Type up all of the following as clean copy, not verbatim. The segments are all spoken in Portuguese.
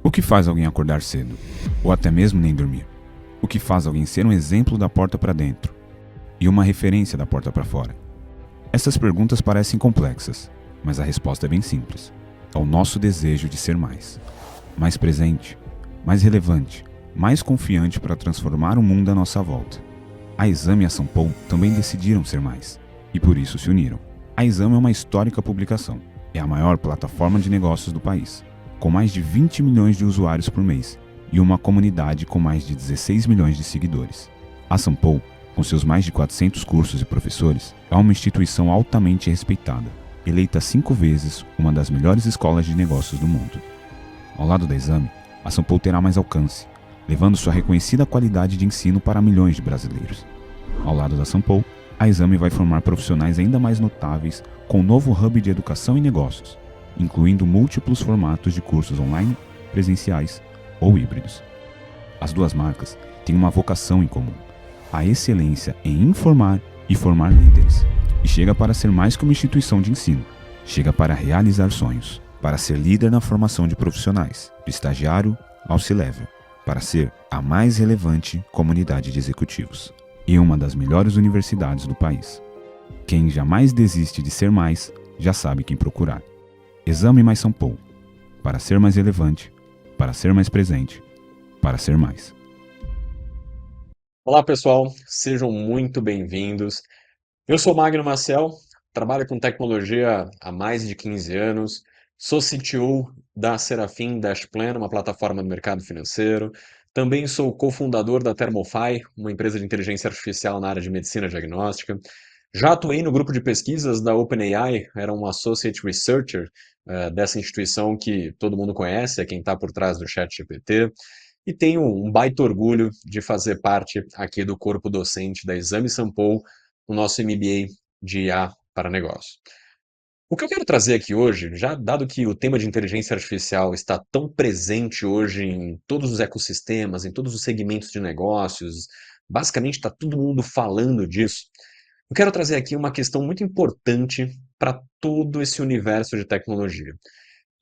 O que faz alguém acordar cedo? Ou até mesmo nem dormir? O que faz alguém ser um exemplo da porta para dentro e uma referência da porta para fora? Essas perguntas parecem complexas, mas a resposta é bem simples. É o nosso desejo de ser mais. Mais presente, mais relevante, mais confiante para transformar o mundo à nossa volta. A Exame e a Sampo também decidiram ser mais, e por isso se uniram. A Exame é uma histórica publicação. É a maior plataforma de negócios do país, com mais de 20 milhões de usuários por mês e uma comunidade com mais de 16 milhões de seguidores. A Sampo, com seus mais de 400 cursos e professores, é uma instituição altamente respeitada, eleita 5 vezes uma das melhores escolas de negócios do mundo. Ao lado da Exame, a Sampo terá mais alcance, levando sua reconhecida qualidade de ensino para milhões de brasileiros. Ao lado da Sampo, a Exame vai formar profissionais ainda mais notáveis com um novo hub de educação e negócios, incluindo múltiplos formatos de cursos online, presenciais ou híbridos. As duas marcas têm uma vocação em comum: a excelência em informar e formar líderes. E chega para ser mais que uma instituição de ensino, chega para realizar sonhos, para ser líder na formação de profissionais, do estagiário ao C-Level, para ser a mais relevante comunidade de executivos e uma das melhores universidades do país. Quem jamais desiste de ser mais, já sabe quem procurar. Exame mais Sampo, para ser mais relevante, para ser mais presente, para ser mais. Olá, pessoal, sejam muito bem-vindos. Eu sou Magno Marcel, trabalho com tecnologia há mais de 15 anos, sou CTO da Serafim Dash Plan, uma plataforma do mercado financeiro. Também sou cofundador da Thermofy, uma empresa de inteligência artificial na área de medicina diagnóstica. Já atuei no grupo de pesquisas da OpenAI, era um associate researcher dessa instituição que todo mundo conhece, é quem está por trás do ChatGPT. E tenho um baita orgulho de fazer parte aqui do corpo docente da Exame Sampo, no nosso MBA de IA para negócio. O que eu quero trazer aqui hoje, já dado que o tema de inteligência artificial está tão presente hoje em todos os ecossistemas, em todos os segmentos de negócios, basicamente está todo mundo falando disso. Eu quero trazer aqui uma questão muito importante para todo esse universo de tecnologia.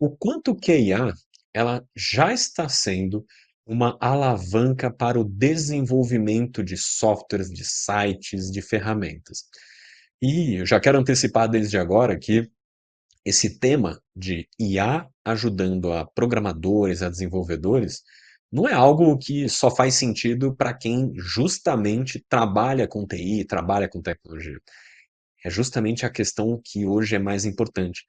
O quanto que a IA ela já está sendo uma alavanca para o desenvolvimento de softwares, de sites, de ferramentas. E eu já quero antecipar desde agora que esse tema de IA ajudando a programadores, a desenvolvedores, não é algo que só faz sentido para quem justamente trabalha com TI, trabalha com tecnologia. É justamente a questão que hoje é mais importante.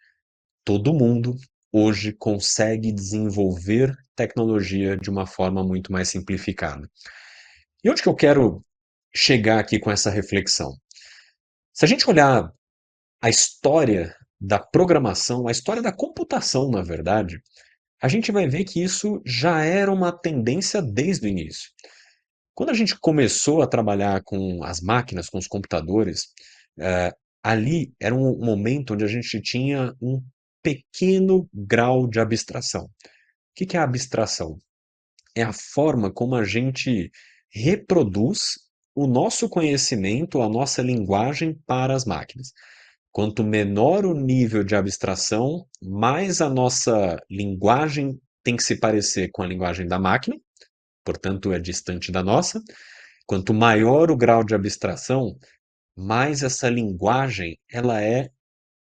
Todo mundo hoje consegue desenvolver tecnologia de uma forma muito mais simplificada. E onde que eu quero chegar aqui com essa reflexão? Se a gente olhar a história da programação, a história da computação, na verdade, a gente vai ver que isso já era uma tendência desde o início. Quando a gente começou a trabalhar com as máquinas, com os computadores, ali era um momento onde a gente tinha um pequeno grau de abstração. O que é a abstração? É a forma como a gente reproduz o nosso conhecimento, a nossa linguagem para as máquinas. Quanto menor o nível de abstração, mais a nossa linguagem tem que se parecer com a linguagem da máquina, portanto é distante da nossa. Quanto maior o grau de abstração, mais essa linguagem ela é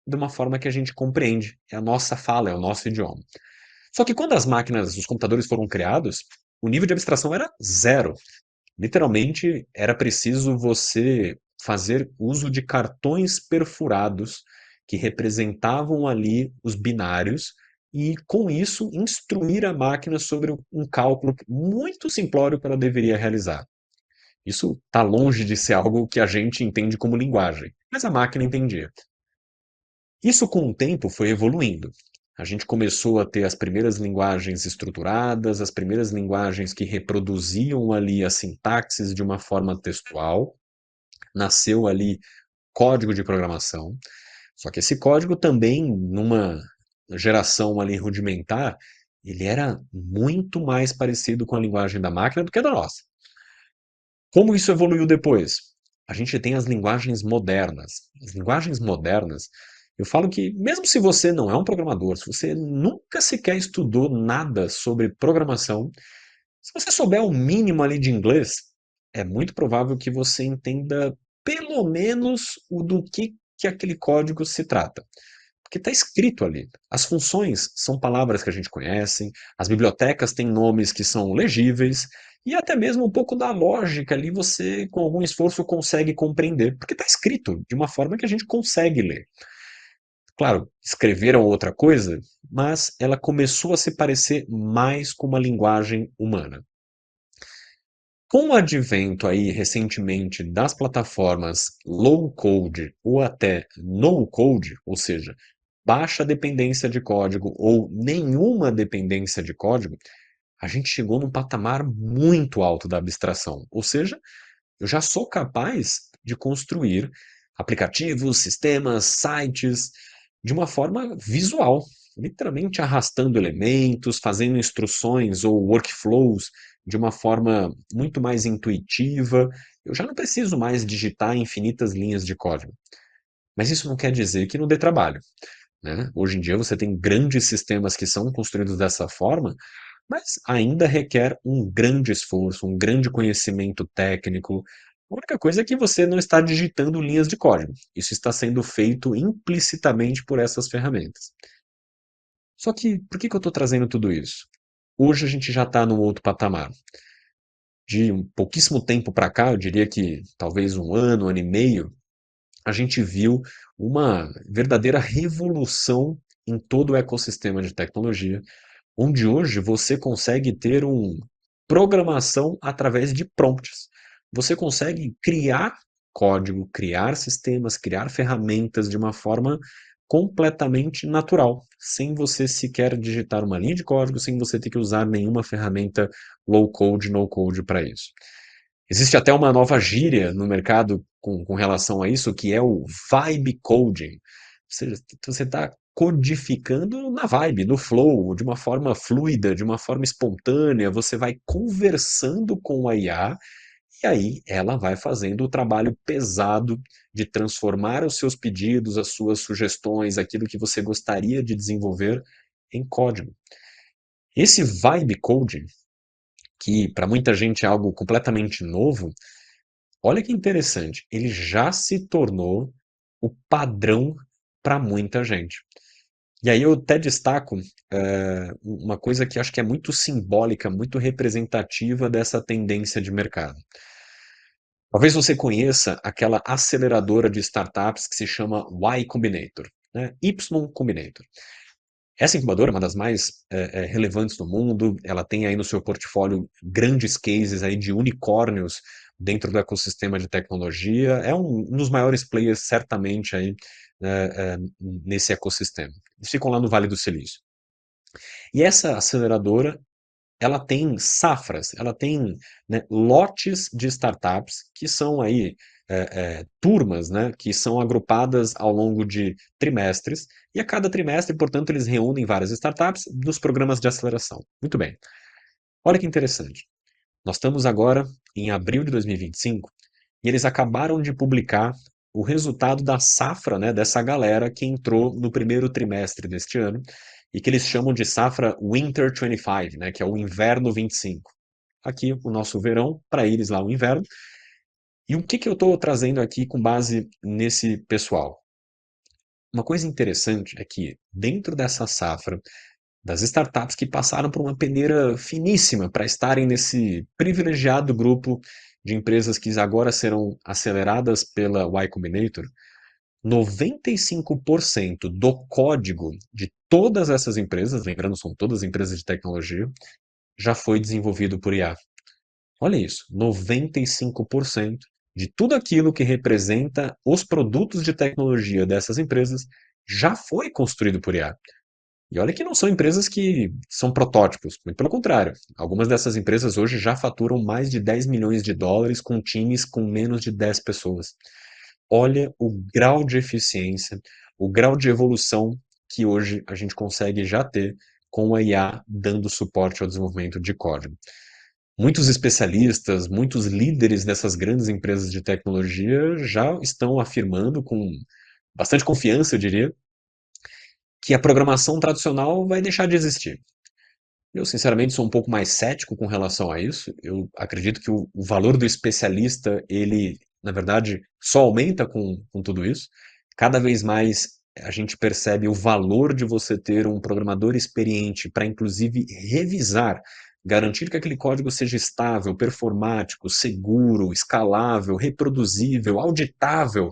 de uma forma que a gente compreende, é a nossa fala, é o nosso idioma. Só que quando as máquinas, os computadores foram criados, o nível de abstração era zero. Literalmente, era preciso você fazer uso de cartões perfurados que representavam ali os binários e, com isso, instruir a máquina sobre um cálculo muito simplório que ela deveria realizar. Isso está longe de ser algo que a gente entende como linguagem, mas a máquina entendia. Isso, com o tempo, foi evoluindo. A gente começou a ter as primeiras linguagens estruturadas, as primeiras linguagens que reproduziam ali as sintaxes de uma forma textual. Nasceu ali código de programação. Só que esse código também, numa geração ali rudimentar, ele era muito mais parecido com a linguagem da máquina do que a da nossa. Como isso evoluiu depois? A gente tem as linguagens modernas. As linguagens modernas, Eu falo que, mesmo se você não é um programador, se você nunca sequer estudou nada sobre programação, se você souber o mínimo ali de inglês, é muito provável que você entenda pelo menos o do que aquele código se trata. Porque está escrito ali. As funções são palavras que a gente conhece, as bibliotecas têm nomes que são legíveis, e até mesmo um pouco da lógica ali você, com algum esforço, consegue compreender, porque está escrito de uma forma que a gente consegue ler. Claro, escreveram outra coisa, mas ela começou a se parecer mais com uma linguagem humana. Com o advento aí recentemente das plataformas low code ou até no code, ou seja, baixa dependência de código ou nenhuma dependência de código, a gente chegou num patamar muito alto da abstração. Ou seja, eu já sou capaz de construir aplicativos, sistemas, sites de uma forma visual, literalmente arrastando elementos, fazendo instruções ou workflows de uma forma muito mais intuitiva. Eu já não preciso mais digitar infinitas linhas de código. Mas isso não quer dizer que não dê trabalho, né? Hoje em dia você tem grandes sistemas que são construídos dessa forma, mas ainda requer um grande esforço, um grande conhecimento técnico. A única coisa é que você não está digitando linhas de código. Isso está sendo feito implicitamente por essas ferramentas. Só que por que eu estou trazendo tudo isso? Hoje a gente já está num outro patamar. De um pouquíssimo tempo para cá, eu diria que talvez um ano e meio, a gente viu uma verdadeira revolução em todo o ecossistema de tecnologia, onde hoje você consegue ter programação através de prompts. Você consegue criar código, criar sistemas, criar ferramentas de uma forma completamente natural, sem você sequer digitar uma linha de código, sem você ter que usar nenhuma ferramenta low code, no code para isso. Existe até uma nova gíria no mercado com relação a isso, que é o vibe coding. Ou seja, você está codificando na vibe, no flow, de uma forma fluida, de uma forma espontânea, você vai conversando com a IA e aí ela vai fazendo o trabalho pesado de transformar os seus pedidos, as suas sugestões, aquilo que você gostaria de desenvolver em código. Esse vibe coding, que para muita gente é algo completamente novo, olha que interessante, ele já se tornou o padrão para muita gente. E aí eu até destaco uma coisa que acho que é muito simbólica, muito representativa dessa tendência de mercado. Talvez você conheça aquela aceleradora de startups que se chama Y Combinator, né? Y Combinator. Essa incubadora é uma das mais relevantes do mundo. Ela tem aí no seu portfólio grandes cases aí de unicórnios dentro do ecossistema de tecnologia. É um dos maiores players, certamente, aí, nesse ecossistema. Eles ficam lá no Vale do Silício. E essa aceleradora, ela tem safras, ela tem, né, lotes de startups que são aí turmas, né, que são agrupadas ao longo de trimestres, e a cada trimestre, portanto, eles reúnem várias startups dos programas de aceleração. Muito bem. Olha que interessante. Nós estamos agora em abril de 2025 e eles acabaram de publicar o resultado da safra, né, dessa galera que entrou no primeiro trimestre deste ano e que eles chamam de safra Winter 25, né, que é o inverno 25. Aqui o nosso verão, para eles lá o inverno. E o que eu estou trazendo aqui com base nesse pessoal? Uma coisa interessante é que dentro dessa safra, das startups que passaram por uma peneira finíssima para estarem nesse privilegiado grupo de empresas que agora serão aceleradas pela Y Combinator, 95% do código de todas essas empresas, lembrando, são todas empresas de tecnologia, já foi desenvolvido por IA. Olha isso, 95% de tudo aquilo que representa os produtos de tecnologia dessas empresas já foi construído por IA. E olha que não são empresas que são protótipos, muito pelo contrário. Algumas dessas empresas hoje já faturam mais de 10 milhões de dólares com times com menos de 10 pessoas. Olha o grau de eficiência, o grau de evolução que hoje a gente consegue já ter com a IA dando suporte ao desenvolvimento de código. Muitos especialistas, muitos líderes dessas grandes empresas de tecnologia já estão afirmando com bastante confiança, eu diria, que a programação tradicional vai deixar de existir. Eu, sinceramente, sou um pouco mais cético com relação a isso. Eu acredito que o valor do especialista, ele, na verdade, só aumenta com tudo isso. Cada vez mais a gente percebe o valor de você ter um programador experiente para, inclusive, revisar, garantir que aquele código seja estável, performático, seguro, escalável, reproduzível, auditável.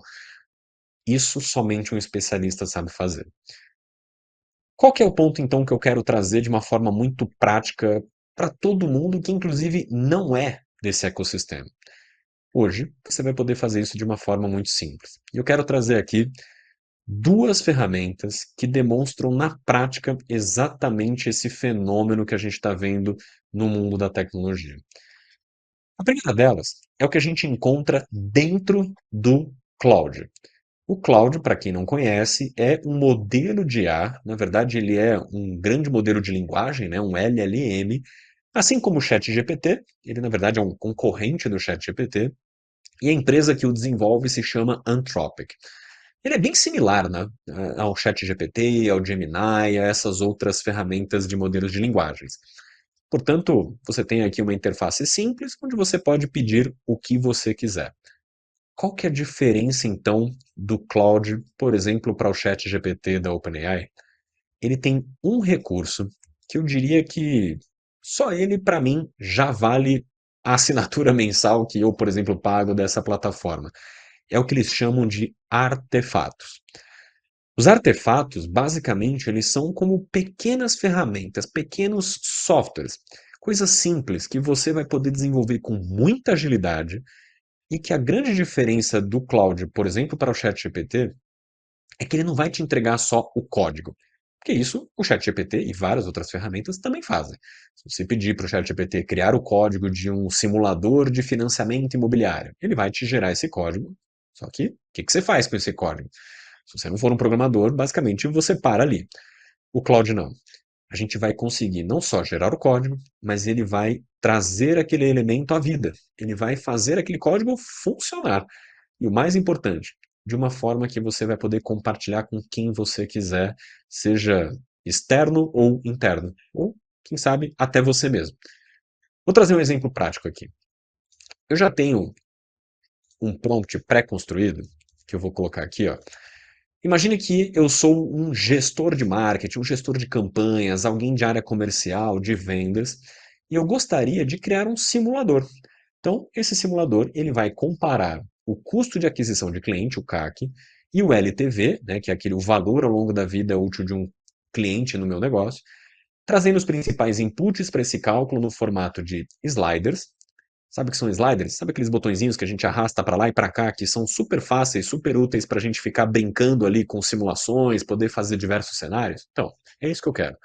Isso somente um especialista sabe fazer. Qual que é o ponto então que eu quero trazer de uma forma muito prática para todo mundo que inclusive não é desse ecossistema? Hoje, você vai poder fazer isso de uma forma muito simples. E eu quero trazer aqui duas ferramentas que demonstram na prática exatamente esse fenômeno que a gente está vendo no mundo da tecnologia. A primeira delas é o que a gente encontra dentro do cloud. O Cloud, para quem não conhece, é um modelo de IA, na verdade ele é um grande modelo de linguagem, né, um LLM, assim como o ChatGPT, ele na verdade é um concorrente do ChatGPT, e a empresa que o desenvolve se chama Anthropic. Ele é bem similar, né, ao ChatGPT, ao Gemini, a essas outras ferramentas de modelos de linguagens. Portanto, você tem aqui uma interface simples, onde você pode pedir o que você quiser. Qual que é a diferença, então, do Claude, por exemplo, para o ChatGPT da OpenAI? Ele tem um recurso que eu diria que só ele, para mim, já vale a assinatura mensal que eu, por exemplo, pago dessa plataforma. É o que eles chamam de artefatos. Os artefatos, basicamente, eles são como pequenas ferramentas, pequenos softwares, coisas simples que você vai poder desenvolver com muita agilidade e que a grande diferença do Claude, por exemplo, para o ChatGPT, é que ele não vai te entregar só o código. Porque isso o ChatGPT e várias outras ferramentas também fazem. Se você pedir para o ChatGPT criar o código de um simulador de financiamento imobiliário, ele vai te gerar esse código. Só que o que você faz com esse código? Se você não for um programador, basicamente você para ali. O Claude não. A gente vai conseguir não só gerar o código, mas ele vai trazer aquele elemento à vida. Ele vai fazer aquele código funcionar. E o mais importante, de uma forma que você vai poder compartilhar com quem você quiser, seja externo ou interno, ou, quem sabe, até você mesmo. Vou trazer um exemplo prático aqui. Eu já tenho um prompt pré-construído, que eu vou colocar aqui, ó. Imagine que eu sou um gestor de marketing, um gestor de campanhas, alguém de área comercial, de vendas, e eu gostaria de criar um simulador. Então, esse simulador ele vai comparar o custo de aquisição de cliente, o CAC, e o LTV, né, que é aquele o valor ao longo da vida útil de um cliente no meu negócio, trazendo os principais inputs para esse cálculo no formato de sliders. Sabe o que são sliders? Sabe aqueles botõezinhos que a gente arrasta para lá e para cá, que são super fáceis, super úteis para a gente ficar brincando ali com simulações, poder fazer diversos cenários? Então, é isso que eu quero.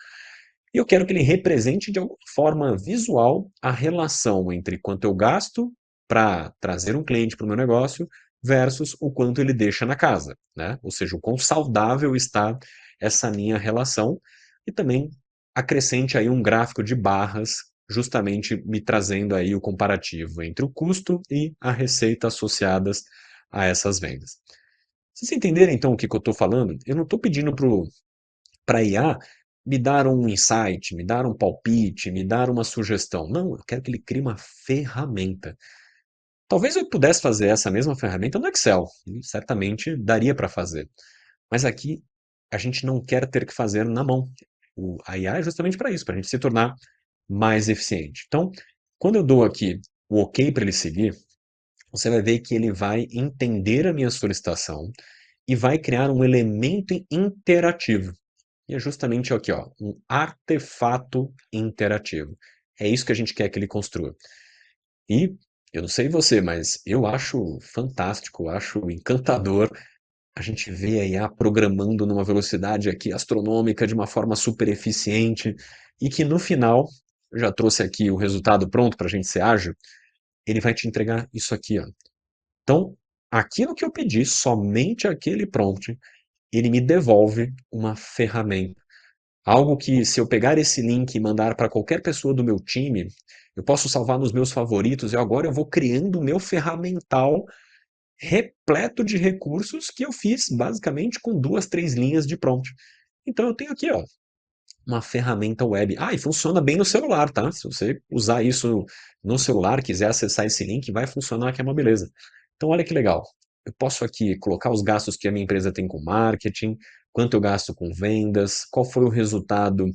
E eu quero que ele represente de alguma forma visual a relação entre quanto eu gasto para trazer um cliente para o meu negócio versus o quanto ele deixa na casa, né? Ou seja, o quão saudável está essa minha relação e também acrescente aí um gráfico de barras, justamente me trazendo aí o comparativo entre o custo e a receita associadas a essas vendas. Vocês entenderem então o que eu estou falando? Eu não estou pedindo para a IA me dar um insight, me dar um palpite, me dar uma sugestão. Não, eu quero que ele crie uma ferramenta. Talvez eu pudesse fazer essa mesma ferramenta no Excel, e certamente daria para fazer. Mas aqui a gente não quer ter que fazer na mão. A IA é justamente para isso, para a gente se tornar mais eficiente. Então, quando eu dou aqui o OK para ele seguir, você vai ver que ele vai entender a minha solicitação e vai criar um elemento interativo. E é justamente aqui, ó, um artefato interativo. É isso que a gente quer que ele construa. E eu não sei você, mas eu acho fantástico, acho encantador a gente ver a IA programando numa velocidade aqui astronômica de uma forma super eficiente e que no final, eu já trouxe aqui o resultado pronto para a gente ser ágil, ele vai te entregar isso aqui, ó. Então, aquilo que eu pedi, somente aquele prompt, ele me devolve uma ferramenta. Algo que, se eu pegar esse link e mandar para qualquer pessoa do meu time, eu posso salvar nos meus favoritos e agora eu vou criando o meu ferramental repleto de recursos que eu fiz basicamente com 2, 3 linhas de prompt. Então eu tenho aqui, ó, uma ferramenta web. Ah, e funciona bem no celular, tá? Se você usar isso no celular, quiser acessar esse link, vai funcionar, que é uma beleza. Então, olha que legal. Eu posso aqui colocar os gastos que a minha empresa tem com marketing, quanto eu gasto com vendas, qual foi o resultado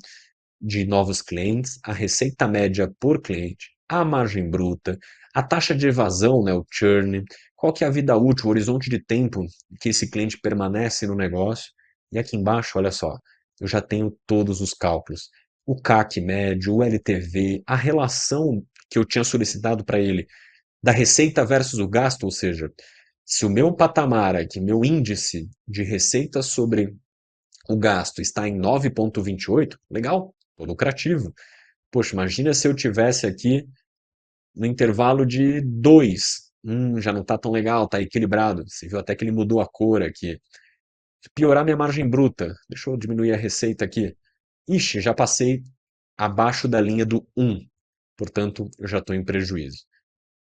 de novos clientes, a receita média por cliente, a margem bruta, a taxa de evasão, né, o churn, qual que é a vida útil, o horizonte de tempo que esse cliente permanece no negócio. E aqui embaixo, olha só, eu já tenho todos os cálculos. O CAC médio, o LTV, a relação que eu tinha solicitado para ele da receita versus o gasto, ou seja, se o meu patamar aqui, meu índice de receita sobre o gasto está em 9,28, legal, tô lucrativo. Poxa, imagina se eu tivesse aqui no intervalo de 2. Já não está tão legal, está equilibrado. Você viu até que ele mudou a cor aqui. Piorar minha margem bruta. Deixa eu diminuir a receita aqui. Ixi, já passei abaixo da linha do 1. Portanto, eu já estou em prejuízo.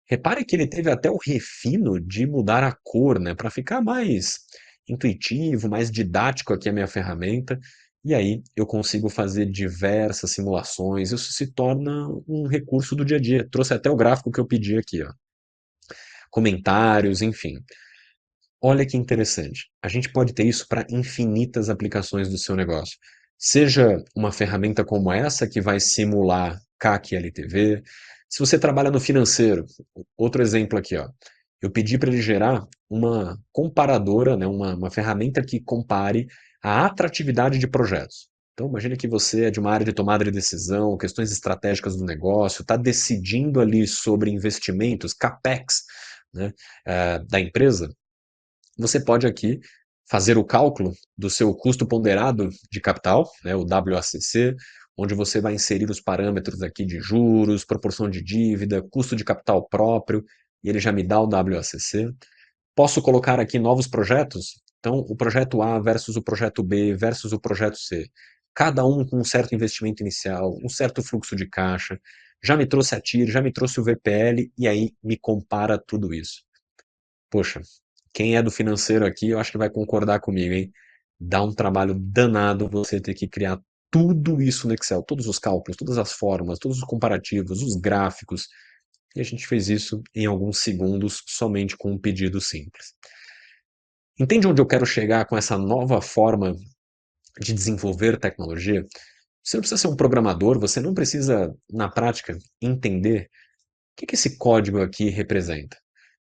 Repare que ele teve até o refino de mudar a cor, né, para ficar mais intuitivo, mais didático aqui a minha ferramenta. E aí eu consigo fazer diversas simulações. Isso se torna um recurso do dia a dia. Trouxe até o gráfico que eu pedi aqui, ó. Comentários, enfim. Olha que interessante. A gente pode ter isso para infinitas aplicações do seu negócio. Seja uma ferramenta como essa que vai simular CAC e LTV. Se você trabalha no financeiro, outro exemplo aqui, ó. Eu pedi para ele gerar uma comparadora, né, uma ferramenta que compare a atratividade de projetos. Então, imagine que você é de uma área de tomada de decisão, questões estratégicas do negócio, está decidindo ali sobre investimentos, CAPEX, né, da empresa. Você pode aqui fazer o cálculo do seu custo ponderado de capital, né, o WACC, onde você vai inserir os parâmetros aqui de juros, proporção de dívida, custo de capital próprio, e ele já me dá o WACC. Posso colocar aqui novos projetos? Então, o projeto A versus o projeto B versus o projeto C. Cada um com um certo investimento inicial, um certo fluxo de caixa. Já me trouxe a TIR, já me trouxe o VPL, e aí me compara tudo isso. Poxa, quem é do financeiro aqui, eu acho que vai concordar comigo, hein? Dá um trabalho danado você ter que criar tudo isso no Excel, todos os cálculos, todas as formas, todos os comparativos, os gráficos. E a gente fez isso em alguns segundos, somente com um pedido simples. Entende onde eu quero chegar com essa nova forma de desenvolver tecnologia? Você não precisa ser um programador, você não precisa, na prática, entender o que esse código aqui representa.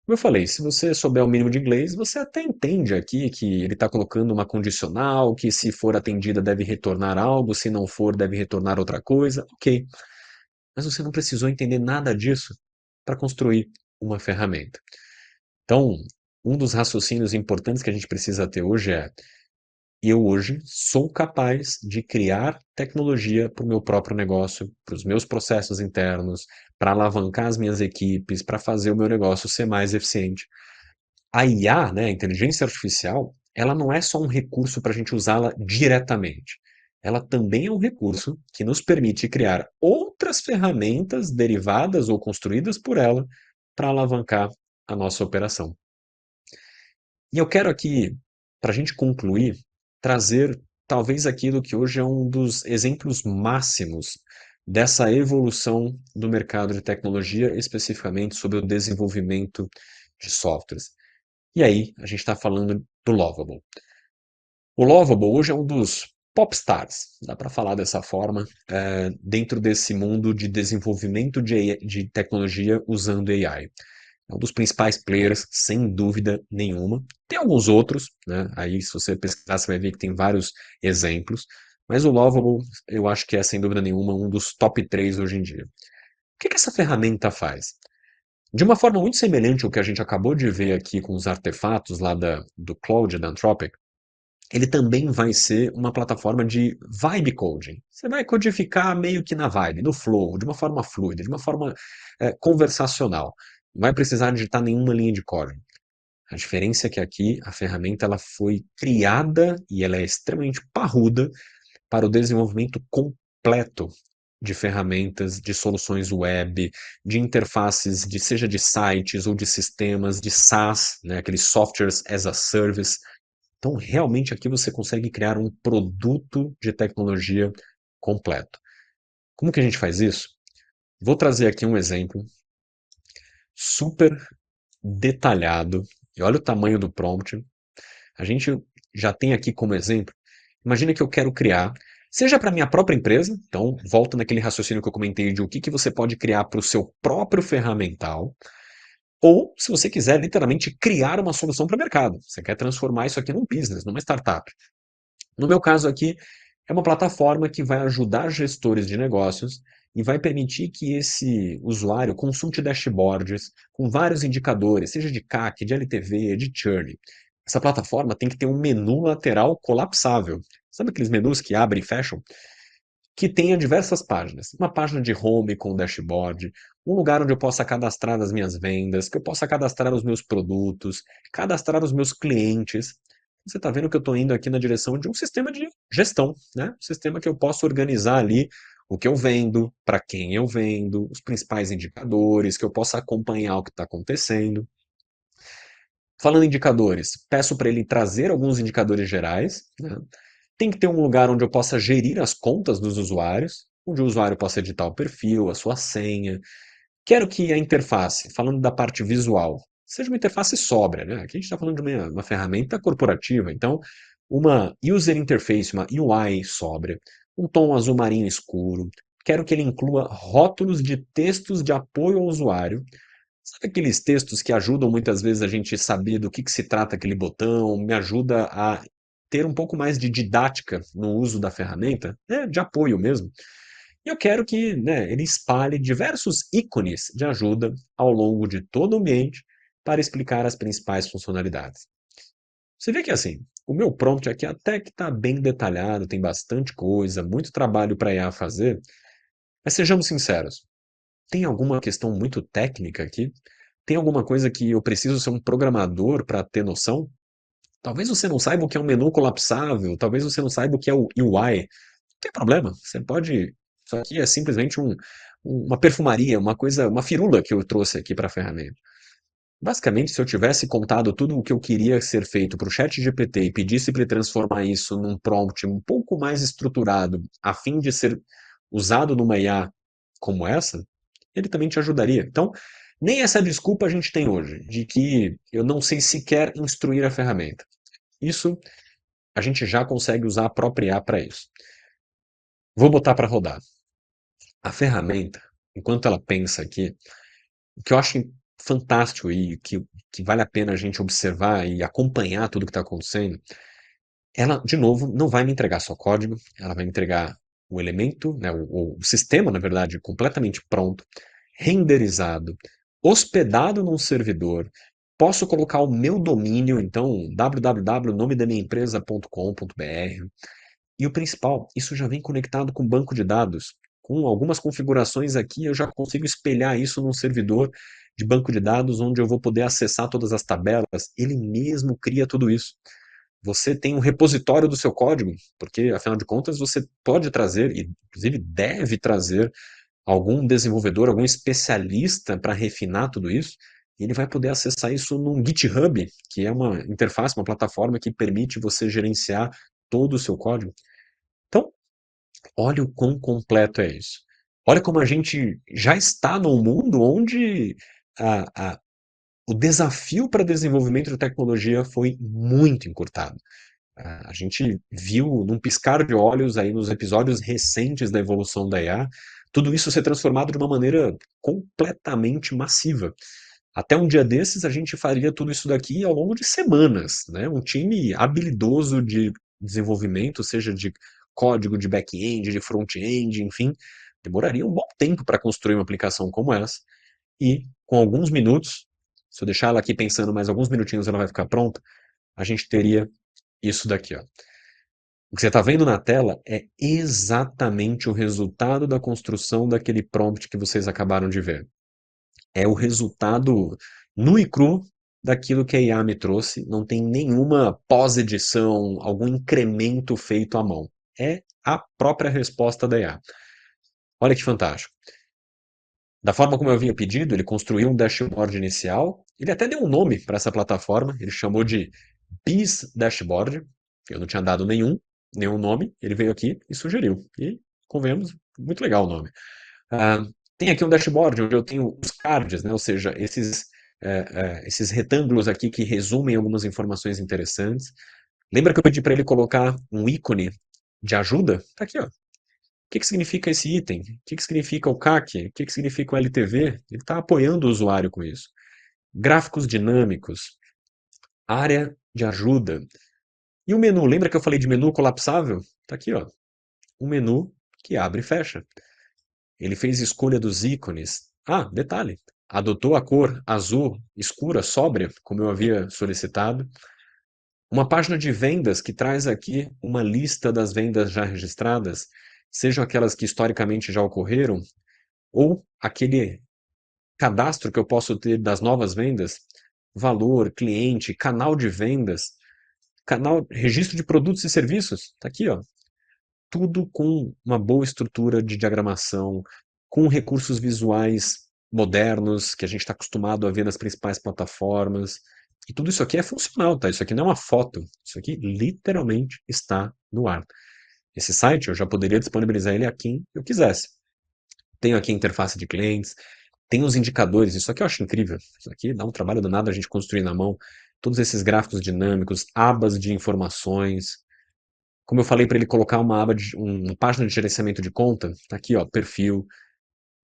Como eu falei, se você souber o mínimo de inglês, você até entende aqui que ele está colocando uma condicional, que se for atendida deve retornar algo, se não for deve retornar outra coisa, ok. Mas você não precisou entender nada disso para construir uma ferramenta. Então, um dos raciocínios importantes que a gente precisa ter hoje é: eu hoje sou capaz de criar tecnologia para o meu próprio negócio, para os meus processos internos, para alavancar as minhas equipes, para fazer o meu negócio ser mais eficiente. A IA, né, a inteligência artificial, ela não é só um recurso para a gente usá-la diretamente. Ela também é um recurso que nos permite criar outras ferramentas derivadas ou construídas por ela para alavancar a nossa operação. E eu quero aqui, para a gente concluir, trazer talvez aquilo que hoje é um dos exemplos máximos dessa evolução do mercado de tecnologia, especificamente sobre o desenvolvimento de softwares. E aí, a gente está falando do Lovable. O Lovable hoje é um dos popstars, dá para falar dessa forma, dentro desse mundo de desenvolvimento de tecnologia usando AI. É um dos principais players, sem dúvida nenhuma. Tem alguns outros, né? Aí, se você pesquisar, você vai ver que tem vários exemplos. Mas o Lovable, eu acho que é, sem dúvida nenhuma, um dos top 3 hoje em dia. O que essa ferramenta faz? De uma forma muito semelhante ao que a gente acabou de ver aqui com os artefatos lá do Claude, da Anthropic, ele também vai ser uma plataforma de vibe coding. Você vai codificar meio que na vibe, no flow, de uma forma fluida, de uma forma conversacional. Não vai precisar digitar nenhuma linha de código. A diferença é que aqui a ferramenta ela foi criada e ela é extremamente parruda para o desenvolvimento completo de ferramentas, de soluções web, de interfaces, seja de sites ou de sistemas, de SaaS, né, aqueles softwares as a service. Então, realmente aqui você consegue criar um produto de tecnologia completo. Como que a gente faz isso? Vou trazer aqui um exemplo super detalhado. E olha o tamanho do prompt. A gente já tem aqui como exemplo. Imagina que eu quero criar, seja para minha própria empresa, então volta naquele raciocínio que eu comentei de o que você pode criar para o seu próprio ferramental, ou se você quiser literalmente criar uma solução para o mercado. Você quer transformar isso aqui num business, numa startup. No meu caso aqui, é uma plataforma que vai ajudar gestores de negócios e vai permitir que esse usuário consulte dashboards com vários indicadores, seja de CAC, de LTV, de churn. Essa plataforma tem que ter um menu lateral colapsável. Sabe aqueles menus que abrem e fecham? Que tenha diversas páginas. Uma página de home com dashboard, um lugar onde eu possa cadastrar as minhas vendas, que eu possa cadastrar os meus produtos, cadastrar os meus clientes. Você está vendo que eu estou indo aqui na direção de um sistema de gestão, né? Um sistema que eu posso organizar ali o que eu vendo, para quem eu vendo, os principais indicadores, que eu possa acompanhar o que está acontecendo. Falando em indicadores, peço para ele trazer alguns indicadores gerais, né? Tem que ter um lugar onde eu possa gerir as contas dos usuários, onde o usuário possa editar o perfil, a sua senha. Quero que a interface, falando da parte visual, seja uma interface sóbria, né? Aqui a gente está falando de uma ferramenta corporativa, então uma user interface, uma UI sóbria, um tom azul marinho escuro. Quero que ele inclua rótulos de textos de apoio ao usuário. Sabe aqueles textos que ajudam muitas vezes a gente saber do que se trata aquele botão, me ajuda a ter um pouco mais de didática no uso da ferramenta, né, de apoio mesmo. E eu quero que, né, ele espalhe diversos ícones de ajuda ao longo de todo o ambiente para explicar as principais funcionalidades. Você vê que assim, o meu prompt aqui até que está bem detalhado, tem bastante coisa, muito trabalho para a IA fazer, mas sejamos sinceros, tem alguma questão muito técnica aqui? Tem alguma coisa que eu preciso ser um programador para ter noção? Talvez você não saiba o que é um menu colapsável, talvez você não saiba o que é o UI. Não tem problema, você pode. Isso aqui é simplesmente uma perfumaria, uma coisa, uma firula que eu trouxe aqui para a ferramenta. Basicamente, se eu tivesse contado tudo o que eu queria ser feito para o chat GPT e pedisse para ele transformar isso num prompt um pouco mais estruturado, a fim de ser usado numa IA como essa, ele também te ajudaria. Então, nem essa desculpa a gente tem hoje, de que eu não sei sequer instruir a ferramenta. Isso a gente já consegue usar a própria IA para isso. Vou botar para rodar. A ferramenta, enquanto ela pensa aqui, o que eu acho fantástico e que vale a pena a gente observar e acompanhar tudo que está acontecendo, ela, de novo, não vai me entregar só código, ela vai me entregar o elemento, né, o sistema, na verdade, completamente pronto, renderizado, hospedado num servidor. Posso colocar o meu domínio, então www.nomedamiaempresa.com.br. E o principal, isso já vem conectado com o banco de dados. Com algumas configurações aqui, eu já consigo espelhar isso num servidor de banco de dados, onde eu vou poder acessar todas as tabelas. Ele mesmo cria tudo isso. Você tem um repositório do seu código, porque afinal de contas você pode trazer, e inclusive deve trazer, algum desenvolvedor, algum especialista para refinar tudo isso, e ele vai poder acessar isso num GitHub, que é uma interface, uma plataforma que permite você gerenciar todo o seu código. Então, olha o quão completo é isso. Olha como a gente já está num mundo onde o desafio para desenvolvimento de tecnologia foi muito encurtado. A gente viu num piscar de olhos aí nos episódios recentes da evolução da IA, tudo isso ser transformado de uma maneira completamente massiva. Até um dia desses a gente faria tudo isso daqui ao longo de semanas, né? Um time habilidoso de desenvolvimento, seja de código, de back-end, de front-end, enfim, demoraria um bom tempo para construir uma aplicação como essa. E com alguns minutos, se eu deixar ela aqui pensando mais alguns minutinhos, ela vai ficar pronta. A gente teria isso daqui, ó. O que você está vendo na tela é exatamente o resultado da construção daquele prompt que vocês acabaram de ver. É o resultado nu e cru daquilo que a IA me trouxe, não tem nenhuma pós-edição, algum incremento feito à mão. É a própria resposta da IA. Olha que fantástico. Da forma como eu havia pedido, ele construiu um dashboard inicial, ele até deu um nome para essa plataforma, ele chamou de BIS Dashboard. Eu não tinha dado nenhum nome, ele veio aqui e sugeriu. E, convenhamos, muito legal o nome. Ah, tem aqui um dashboard onde eu tenho os cards, né? Ou seja, esses retângulos aqui que resumem algumas informações interessantes. Lembra que eu pedi para ele colocar um ícone de ajuda? Tá aqui, ó. O que significa esse item? O que significa o CAC? O que significa o LTV? Ele está apoiando o usuário com isso. Gráficos dinâmicos, área de ajuda. E o menu, lembra que eu falei de menu colapsável? Tá aqui, ó. Um menu que abre e fecha. Ele fez escolha dos ícones. Ah, detalhe, adotou a cor azul escura, sóbria, como eu havia solicitado. Uma página de vendas que traz aqui uma lista das vendas já registradas, sejam aquelas que historicamente já ocorreram, ou aquele cadastro que eu posso ter das novas vendas, valor, cliente, canal de vendas, canal, registro de produtos e serviços, está aqui, ó. Tudo com uma boa estrutura de diagramação, com recursos visuais modernos que a gente está acostumado a ver nas principais plataformas. E tudo isso aqui é funcional, tá? Isso aqui não é uma foto. Isso aqui literalmente está no ar. Esse site eu já poderia disponibilizar ele a quem eu quisesse. Tenho aqui a interface de clientes, tem os indicadores, isso aqui eu acho incrível. Isso aqui dá um trabalho danado a gente construir na mão. Todos esses gráficos dinâmicos, abas de informações. Como eu falei para ele colocar uma aba uma página de gerenciamento de conta, tá aqui, ó, perfil,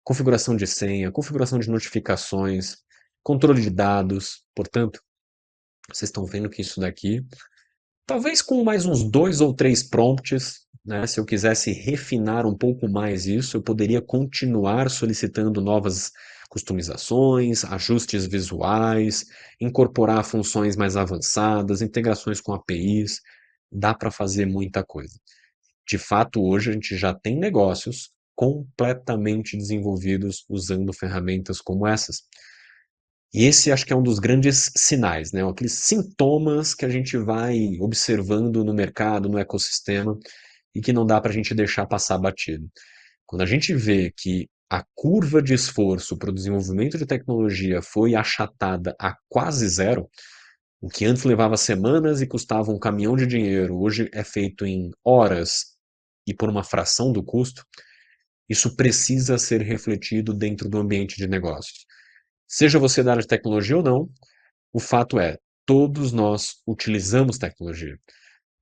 configuração de senha, configuração de notificações, controle de dados. Portanto, vocês estão vendo que isso daqui, talvez com mais uns 2 ou 3 prompts, né, se eu quisesse refinar um pouco mais isso, eu poderia continuar solicitando novas customizações, ajustes visuais, incorporar funções mais avançadas, integrações com APIs. Dá para fazer muita coisa. De fato, hoje a gente já tem negócios completamente desenvolvidos usando ferramentas como essas. E esse acho que é um dos grandes sinais, né? Aqueles sintomas que a gente vai observando no mercado, no ecossistema, e que não dá para a gente deixar passar batido. Quando a gente vê que a curva de esforço para o desenvolvimento de tecnologia foi achatada a quase zero, o que antes levava semanas e custava um caminhão de dinheiro, hoje é feito em horas e por uma fração do custo, isso precisa ser refletido dentro do ambiente de negócios. Seja você da área de tecnologia ou não, o fato é, todos nós utilizamos tecnologia.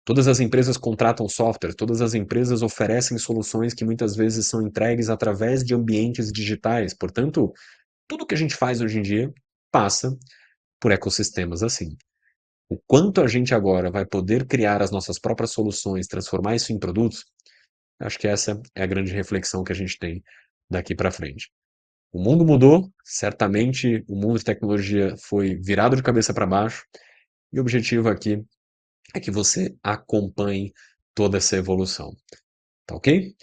Todas as empresas contratam software, todas as empresas oferecem soluções que muitas vezes são entregues através de ambientes digitais. Portanto, tudo que a gente faz hoje em dia passa por ecossistemas assim. O quanto a gente agora vai poder criar as nossas próprias soluções, transformar isso em produtos, acho que essa é a grande reflexão que a gente tem daqui para frente. O mundo mudou, certamente o mundo de tecnologia foi virado de cabeça para baixo, e o objetivo aqui é que você acompanhe toda essa evolução, tá ok?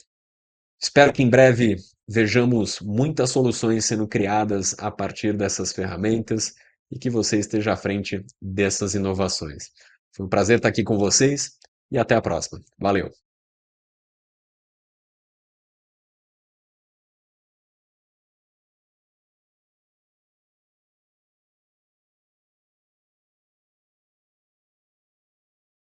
Espero que em breve vejamos muitas soluções sendo criadas a partir dessas ferramentas e que você esteja à frente dessas inovações. Foi um prazer estar aqui com vocês e até a próxima. Valeu!